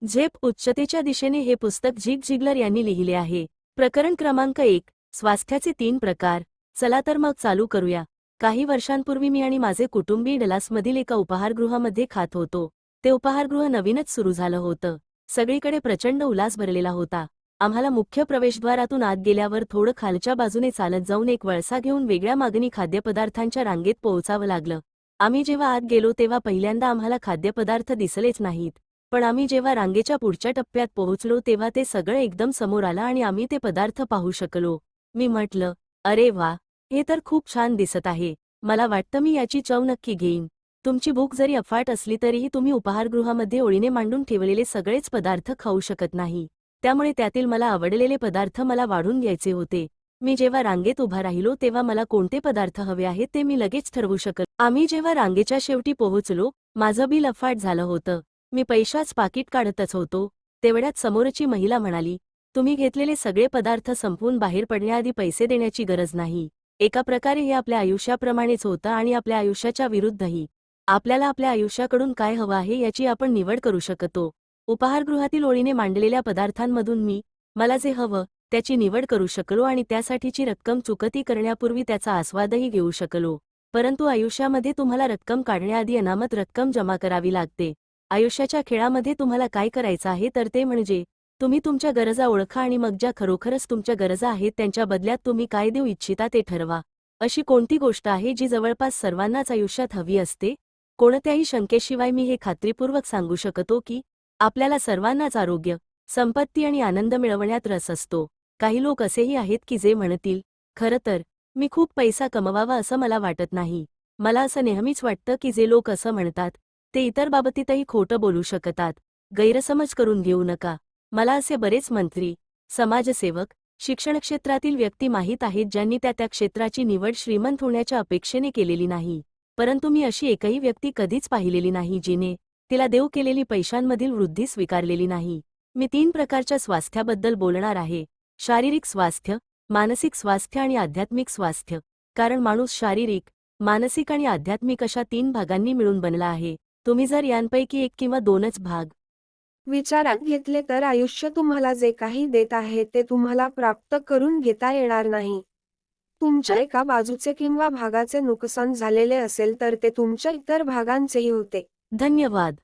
झेप उच्चतेच्या दिशेने हे पुस्तक झिग झिगलर यांनी लिहिले आहे. प्रकरण क्रमांक 1. स्वास्थ्याचे 3 प्रकार. चला तर मग चालू करूया. काही वर्षांपूर्वी मी आणि माझे कुटुंबीय डलासमधील एका उपाहारगृहामध्ये खात होतो. ते उपाहारगृह नवीनच सुरू झालं होतं. सगळीकडे प्रचंड उल्हास भरलेला होता. आम्हाला मुख्य प्रवेशद्वारातून आत गेल्यावर थोडं खालच्या बाजूने चालत जाऊन एक वळसा घेऊन वेगळ्या मागणी खाद्यपदार्थांच्या रांगेत पोहोचावं लागलं. आम्ही जेव्हा आत गेलो तेव्हा पहिल्यांदा आम्हाला खाद्यपदार्थ दिसलेच नाहीत. पण आम्ही जेव्हा रांगेच्या पुढच्या टप्प्यात पोहोचलो तेव्हा ते सगळं एकदम समोर आलं आणि आम्ही ते पदार्थ पाहू शकलो. मी म्हटलं, अरे वा, हे तर खूप छान दिसत आहे. मला वाटतं मी याची चव नक्की घेईन. तुमची भूक जरी अफाट असली तरीही तुम्ही उपाहारगृहामध्ये ओळीने मांडून ठेवलेले सगळेच पदार्थ खाऊ शकत नाही. त्यामुळे त्यातील मला आवडलेले पदार्थ मला वाढून घ्यायचे होते. मी जेव्हा रांगेत उभा राहिलो तेव्हा मला कोणते पदार्थ हवे आहेत ते मी लगेच ठरवू शकलो. आम्ही जेव्हा रांगेच्या शेवटी पोहोचलो, माझं बिल अफाट झालं होतं. मी पैशाच पाकीट काढतच होतो, तेवढ्यात समोरची महिला म्हणाली, तुम्ही घेतलेले सगळे पदार्थ संपवून बाहेर पडण्याआधी पैसे देण्याची गरज नाही. एका प्रकारे हे आपल्या आयुष्याप्रमाणेच होतं आणि आपल्या आयुष्याच्या विरुद्धही. आपल्याला आपल्या आयुष्याकडून काय हवं आहे याची आपण निवड करू शकतो. उपाहारगृहातील ओळीने मांडलेल्या पदार्थांमधून मला जे हवं त्याची निवड करू शकलो आणि त्यासाठीची रक्कम चुकती करण्यापूर्वी त्याचा आस्वादही घेऊ शकलो. परंतु आयुष्यामध्ये तुम्हाला रक्कम काढण्याआधी अनामत रक्कम जमा करावी लागते. आयुष्याच्या खेळामध्ये तुम्हाला काय करायचं आहे तर ते म्हणजे तुम्ही तुमच्या गरजा ओळखा आणि मग ज्या खरोखरच तुमच्या गरजा आहेत त्यांच्या बदल्यात तुम्ही काय देऊ इच्छिता ते ठरवा. अशी कोणती गोष्ट आहे जी जवळपास सर्वांनाच आयुष्यात हवी असते? कोणत्याही शंकेशिवाय मी हे खात्रीपूर्वक सांगू शकतो की आपल्याला सर्वांनाच आरोग्य, संपत्ती आणि आनंद मिळवण्यात रस असतो. काही लोक असेही आहेत की जे म्हणतील, खरं तर मी खूप पैसा कमवावा असं मला वाटत नाही. मला असं नेहमीच वाटतं की जे लोक असं म्हणतात ते इतर बाबतीतही खोटं बोलू शकतात. गैरसमज करून घेऊ नका. मला असे बरेच मंत्री, समाजसेवक, शिक्षण क्षेत्रातील व्यक्ती माहीत आहेत ज्यांनी त्या क्षेत्राची निवड श्रीमंत होण्याच्या अपेक्षेने केलेली नाही. परंतु मी अशी एकही व्यक्ती कधीच पाहिलेली नाही जिने तिला देव केलेली पैशांमधील वृद्धी स्वीकारलेली नाही. मी 3 प्रकारच्या स्वास्थ्याबद्दल बोलणार आहे. शारीरिक स्वास्थ्य, मानसिक स्वास्थ्य आणि आध्यात्मिक स्वास्थ्य. कारण माणूस शारीरिक, मानसिक आणि आध्यात्मिक अशा 3 भागांनी मिळून बनला आहे. तुम्ही जर यांपैकी एक किंवा 2च भाग विचारात घेतले तर आयुष्य तुम्हाला जे काही देत आहे ते तुम्हाला प्राप्त करून घेता येणार नाही. तुमच्या एका बाजूचे किंवा भागाचे नुकसान झालेले असेल तर ते तुमच्या इतर भागांचेही होते. धन्यवाद.